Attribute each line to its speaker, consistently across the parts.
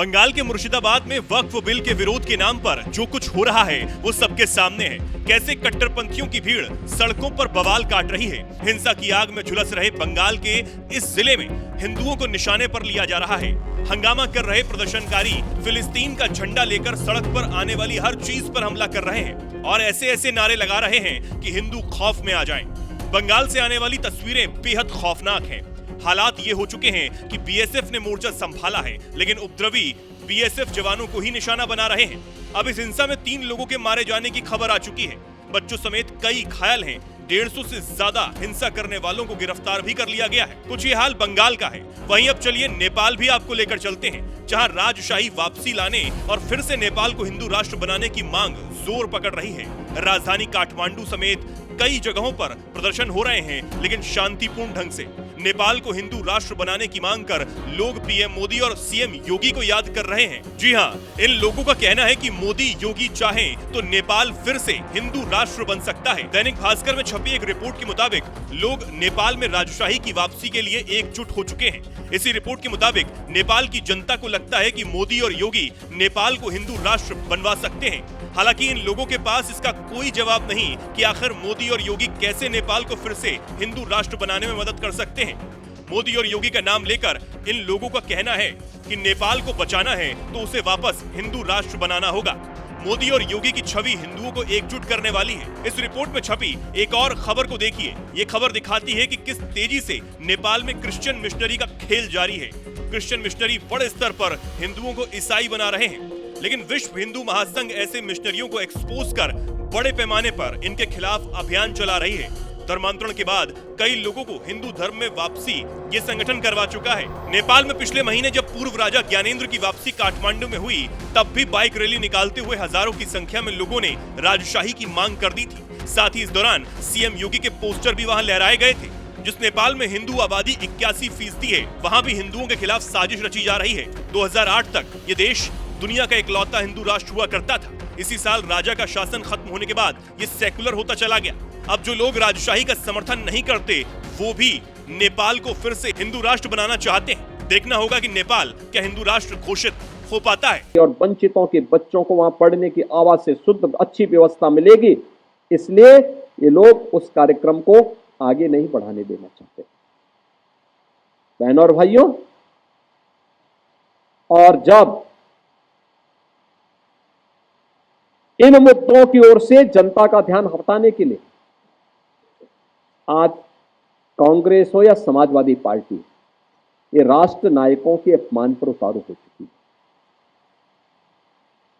Speaker 1: बंगाल के मुर्शिदाबाद में वक्फ बिल के विरोध के नाम पर जो कुछ हो रहा है वो सबके सामने है। कैसे कट्टरपंथियों की भीड़ सड़कों पर बवाल काट रही है। हिंसा की आग में झुलस रहे बंगाल के इस जिले में हिंदुओं को निशाने पर लिया जा रहा है। हंगामा कर रहे प्रदर्शनकारी फिलिस्तीन का झंडा लेकर सड़क पर आने वाली हर चीज पर हमला कर रहे हैं और ऐसे ऐसे नारे लगा रहे हैं कि हिंदू खौफ में आ जाएं। बंगाल से आने वाली तस्वीरें बेहद खौफनाक हैं। हालात ये हो चुके हैं कि बीएसएफ ने मोर्चा संभाला है, लेकिन उपद्रवी बीएसएफ जवानों को ही निशाना बना रहे हैं। अब इस हिंसा में 3 लोगों के मारे जाने की खबर आ चुकी है। बच्चों समेत कई घायल हैं। 150 से ज्यादा हिंसा करने वालों को गिरफ्तार भी कर लिया गया है। कुछ ये हाल बंगाल का है। वहीं अब चलिए नेपाल भी आपको लेकर चलते हैं, जहां राजशाही वापसी लाने और फिर से नेपाल को हिंदू राष्ट्र बनाने की मांग जोर पकड़ रही है। राजधानी काठमांडू समेत कई जगहों पर प्रदर्शन हो रहे हैं, लेकिन शांतिपूर्ण ढंग से। नेपाल को हिंदू राष्ट्र बनाने की मांग कर लोग पीएम मोदी और सीएम योगी को याद कर रहे हैं। जी हां, इन लोगों का कहना है कि मोदी योगी चाहें तो नेपाल फिर से हिंदू राष्ट्र बन सकता है। दैनिक भास्कर में छपी एक रिपोर्ट के मुताबिक लोग नेपाल में राजशाही की वापसी के लिए एकजुट हो चुके हैं। इसी रिपोर्ट के मुताबिक नेपाल की जनता को लगता है कि मोदी और योगी नेपाल को हिंदू राष्ट्र बनवा सकते हैं। हालांकि इन लोगों के पास इसका कोई जवाब नहीं कि आखिर मोदी और योगी कैसे नेपाल को फिर से हिंदू राष्ट्र बनाने में मदद कर सकते हैं। मोदी और योगी का नाम लेकर इन लोगों का कहना है कि नेपाल को बचाना है तो उसे वापस हिंदू राष्ट्र बनाना होगा। मोदी और योगी की छवि हिंदुओं को एकजुट करने वाली है। इस रिपोर्ट में छपी एक और खबर को देखिए। ये खबर दिखाती है कि किस तेजी से नेपाल में क्रिश्चियन मिशनरी का खेल जारी है। क्रिश्चियन मिशनरी बड़े स्तर पर हिंदुओं को ईसाई बना रहे हैं, लेकिन विश्व हिंदू महासंघ ऐसे मिशनरियों को एक्सपोज कर बड़े पैमाने पर इनके खिलाफ अभियान चला रही है। धर्मांतरण के बाद कई लोगों को हिंदू धर्म में वापसी ये संगठन करवा चुका है। नेपाल में पिछले महीने जब पूर्व राजा ज्ञानेंद्र की वापसी काठमांडू में हुई, तब भी बाइक रैली निकालते हुए हजारों की संख्या में लोगों ने राजशाही की मांग कर दी थी। साथ ही इस दौरान सीएम योगी के पोस्टर भी वहां लहराए गए थे। जिस नेपाल में हिंदू आबादी 81% है, वहां भी हिंदुओं के खिलाफ साजिश रची जा रही है। 2008 तक ये देश दुनिया का इकलौता हिंदू राष्ट्र हुआ करता था। इसी साल राजा का शासन खत्म होने के बाद ये सेकुलर होता चला गया। अब जो लोग राजशाही का समर्थन नहीं करते, वो भी नेपाल को फिर से हिंदू राष्ट्र बनाना चाहते हैं। देखना होगा कि नेपाल क्या हिंदू राष्ट्र घोषित हो पाता है।
Speaker 2: और वंचितों के बच्चों को वहां पढ़ने की आवाज से शुद्ध अच्छी व्यवस्था मिलेगी, इसलिए ये लोग उस कार्यक्रम को आगे नहीं बढ़ाने देना चाहते। बहनों और भाइयों, और जब इन मुद्दों की ओर से जनता का ध्यान हटाने के लिए आज कांग्रेस हो या समाजवादी पार्टी, ये राष्ट्र नायकों के अपमान पर उतारू हो चुकी है।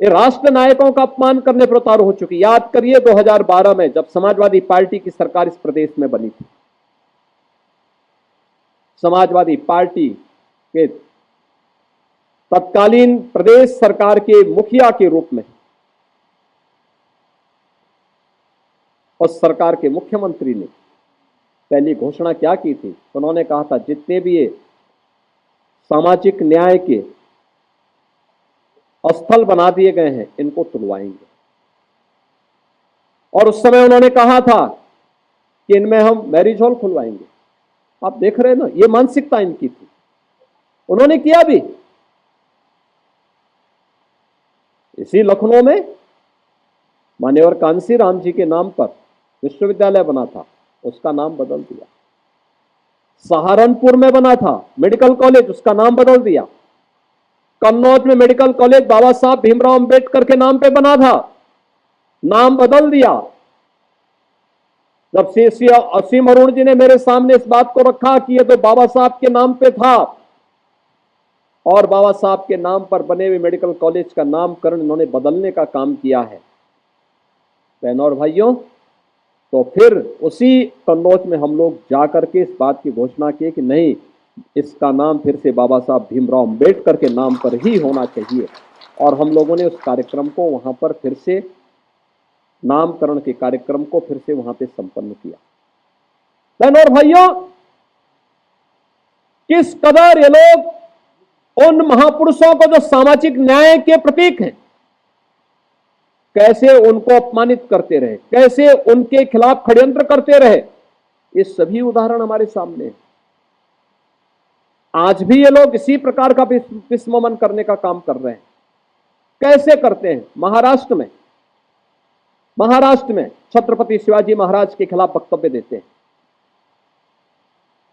Speaker 2: ये राष्ट्र नायकों का अपमान करने पर उतारू हो चुकी। याद करिए 2012 में जब समाजवादी पार्टी की सरकार इस प्रदेश में बनी थी, समाजवादी पार्टी के तत्कालीन प्रदेश सरकार के मुखिया के रूप में उस सरकार के मुख्यमंत्री ने पहली घोषणा क्या की थी? उन्होंने कहा था जितने भी ये सामाजिक न्याय के स्थल बना दिए गए हैं, इनको तुड़वाएंगे। और उस समय उन्होंने कहा था कि इनमें हम मैरिज हॉल खुलवाएंगे। आप देख रहे हैं ना, ये मानसिकता इनकी थी। उन्होंने किया भी। इसी लखनऊ में मान्यवर कांसी राम जी के नाम पर विश्वविद्यालय बना था, उसका नाम बदल दिया। सहारनपुर में बना था मेडिकल कॉलेज, उसका नाम बदल दिया। कन्नौज में मेडिकल कॉलेज बाबा साहब भीमराव अंबेडकर के नाम पे बना था, नाम बदल दिया। जब असीम अरुण जी ने मेरे सामने इस बात को रखा कि ये तो बाबा साहब के नाम पे था, और बाबा साहब के नाम पर बने हुए मेडिकल कॉलेज का नामकरण इन्होंने बदलने का काम किया है। बहनों और भाइयों, तो फिर उसी कन्नौज में हम लोग जाकर के इस बात की घोषणा की कि नहीं, इसका नाम फिर से बाबा साहब भीमराव अंबेडकर के नाम पर ही होना चाहिए। और हम लोगों ने उस कार्यक्रम को वहां पर फिर से, नामकरण के कार्यक्रम को फिर से वहां पे संपन्न किया। बहनों और भाइयों, किस कदर ये लोग उन महापुरुषों को जो सामाजिक न्याय के प्रतीक हैं, कैसे उनको अपमानित करते रहे, कैसे उनके खिलाफ षड्यंत्र करते रहे, ये सभी उदाहरण हमारे सामने हैं। आज भी ये लोग इसी प्रकार का विस्मरण करने का काम कर रहे हैं। कैसे करते हैं? महाराष्ट्र में छत्रपति शिवाजी महाराज के खिलाफ वक्तव्य देते हैं।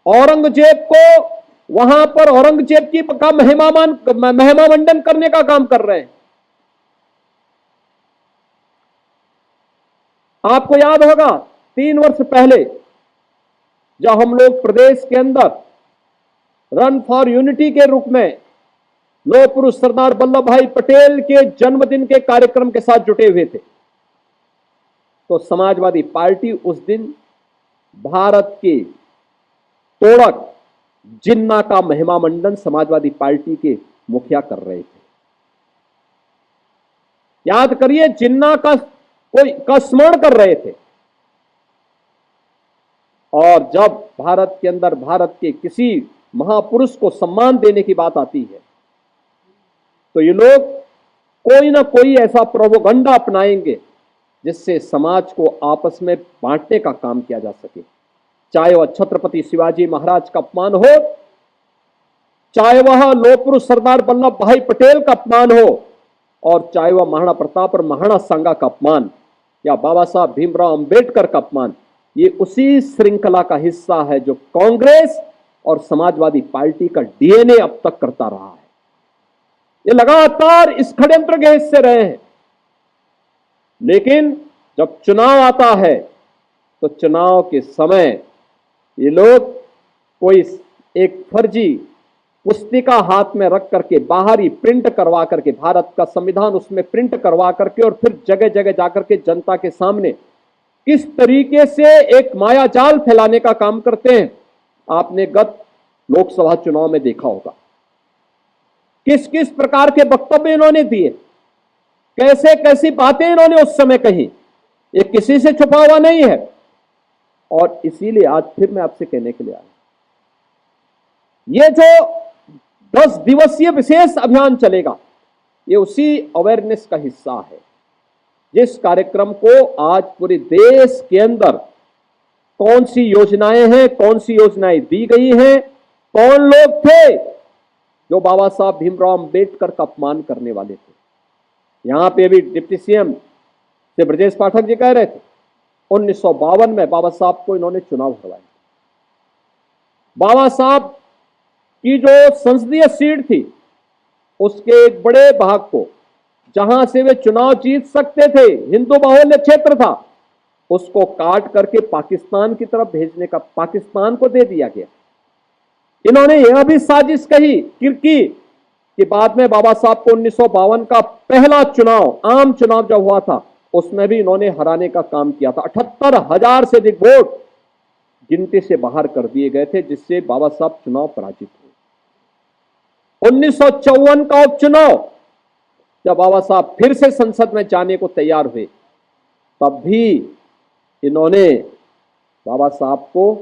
Speaker 2: औरंगजेब को वहां पर औरंगजेब की का महिमा मंडन करने का काम कर रहे हैं। आपको याद होगा 3 वर्ष पहले जब हम लोग प्रदेश के अंदर रन फॉर यूनिटी के रूप में लौह पुरुष सरदार वल्लभ भाई पटेल के जन्मदिन के कार्यक्रम के साथ जुटे हुए थे, तो समाजवादी पार्टी उस दिन भारत के तोड़क जिन्ना का महिमा मंडन समाजवादी पार्टी के मुखिया कर रहे थे। याद करिए, जिन्ना का स्मरण कर रहे थे। और जब भारत के अंदर भारत के किसी महापुरुष को सम्मान देने की बात आती है तो ये लोग कोई ना कोई ऐसा प्रोपोगंडा अपनाएंगे जिससे समाज को आपस में बांटने का काम किया जा सके। चाहे वह छत्रपति शिवाजी महाराज का अपमान हो, चाहे वह लौह पुरुष सरदार वल्लभ भाई पटेल का अपमान हो, और चाहे वह महाराणा प्रताप और महाराणा सांगा का अपमान या बाबा साहब भीमराव अंबेडकर का अपमान, ये उसी श्रृंखला का हिस्सा है जो कांग्रेस और समाजवादी पार्टी का डीएनए अब तक करता रहा है। ये लगातार इस षड्यंत्र के हिस्से रहे हैं। लेकिन जब चुनाव आता है तो चुनाव के समय ये लोग कोई एक फर्जी पुस्तिका हाथ में रख करके बाहर ही प्रिंट करवा करके, भारत का संविधान उसमें प्रिंट करवा करके, और फिर जगह जगह जाकर के जनता के सामने किस तरीके से एक मायाजाल फैलाने का काम करते हैं, आपने गत लोकसभा चुनाव में देखा होगा। किस किस प्रकार के वक्तव्य इन्होंने दिए, कैसे कैसी बातें इन्होंने उस समय कही, ये किसी से छुपा हुआ नहीं है। और इसीलिए आज फिर मैं आपसे कहने के लिए आया, ये जो 10 दिवसीय विशेष अभियान चलेगा, ये उसी अवेयरनेस का हिस्सा है जिस कार्यक्रम को आज पूरे देश के अंदर कौन सी योजनाएं हैं, कौन सी योजनाएं दी गई हैं, कौन लोग थे जो बाबा साहब भीमराव अंबेडकर का अपमान करने वाले थे। यहां पे अभी डिप्टी सीएम से ब्रजेश पाठक जी कह रहे थे 1952 में बाबा साहब को इन्होंने चुनाव हरवाया। बाबा साहब की जो संसदीय सीट थी उसके एक बड़े भाग को, जहां से वे चुनाव जीत सकते थे, हिंदू बाहुल्य क्षेत्र था, उसको काट करके पाकिस्तान की तरफ भेजने का, पाकिस्तान को दे दिया गया। इन्होंने यह भी साजिश कही कि बाद में बाबा साहब को 1952 का पहला चुनाव, आम चुनाव जब हुआ था, उसमें भी इन्होंने हराने का काम किया था। 78,000 से अधिक वोट गिनती से बाहर कर दिए गए थे, जिससे बाबा साहब चुनाव पराजित हुए। 1954 का उपचुनाव जब बाबा साहब फिर से संसद में जाने को तैयार हुए, तब भी इन्होंने बाबा साहब को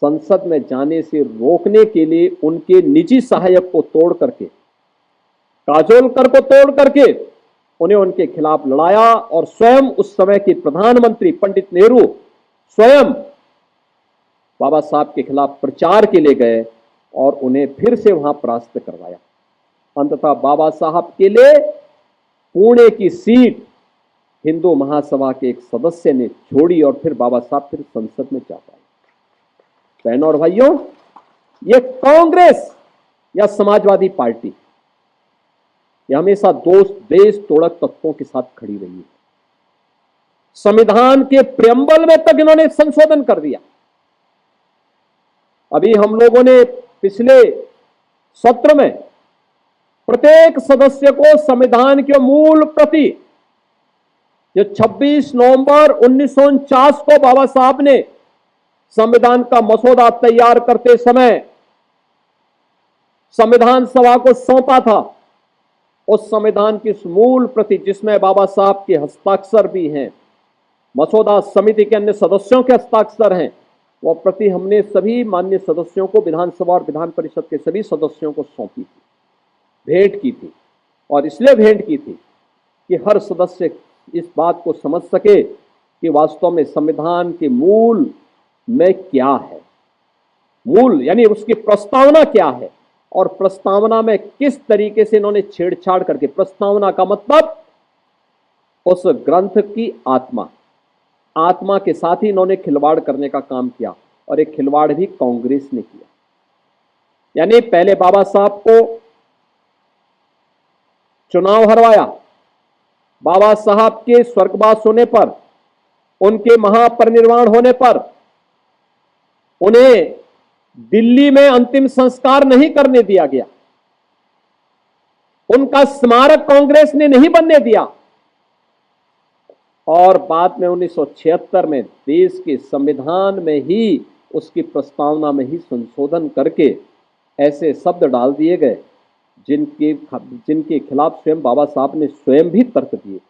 Speaker 2: संसद में जाने से रोकने के लिए उनके निजी सहायक को तोड़ करके, काजोलकर को तोड़ करके उन्हें उनके खिलाफ लड़ाया, और स्वयं उस समय के प्रधानमंत्री पंडित नेहरू स्वयं बाबा साहब के खिलाफ प्रचार के लिए गए और उन्हें फिर से वहां परास्त करवाया। अंततः बाबा साहब के लिए पुणे की सीट हिंदू महासभा के एक सदस्य ने छोड़ी और फिर बाबा साहब फिर संसद में जा पाए। बहनों और भाइयों, ये कांग्रेस या समाजवादी पार्टी ये हमेशा देश तोड़क तत्वों के साथ खड़ी रही है। संविधान के प्रियम्बल में तक इन्होंने संशोधन कर दिया। अभी हम लोगों ने पिछले सत्र में प्रत्येक सदस्य को संविधान की मूल प्रति, जो 26 नवंबर 1949 को बाबा साहब ने संविधान का मसौदा तैयार करते समय संविधान सभा को सौंपा था, उस संविधान की मूल प्रति, जिसमें बाबा साहब के हस्ताक्षर भी हैं, मसौदा समिति के अन्य सदस्यों के हस्ताक्षर हैं, वह प्रति हमने सभी माननीय सदस्यों को, विधानसभा और विधान परिषद के सभी सदस्यों को सौंपी थी, भेंट की थी। और इसलिए भेंट की थी कि हर सदस्य इस बात को समझ सके कि वास्तव में संविधान के मूल में क्या है। मूल यानी उसकी प्रस्तावना क्या है और प्रस्तावना में किस तरीके से इन्होंने छेड़छाड़ करके, प्रस्तावना का मतलब उस ग्रंथ की आत्मा के साथ ही इन्होंने खिलवाड़ करने का काम किया और एक खिलवाड़ भी कांग्रेस ने किया। यानी पहले बाबा साहब को चुनाव हरवाया, बाबा साहब के स्वर्गवास होने पर, उनके महापरिनिर्वाण होने पर उन्हें दिल्ली में अंतिम संस्कार नहीं करने दिया गया, उनका स्मारक कांग्रेस ने नहीं बनने दिया और बाद में 1976 में देश के संविधान में ही, उसकी प्रस्तावना में ही संशोधन करके ऐसे शब्द डाल दिए गए जिनके खिलाफ स्वयं बाबा साहब ने स्वयं भी तर्क दिए।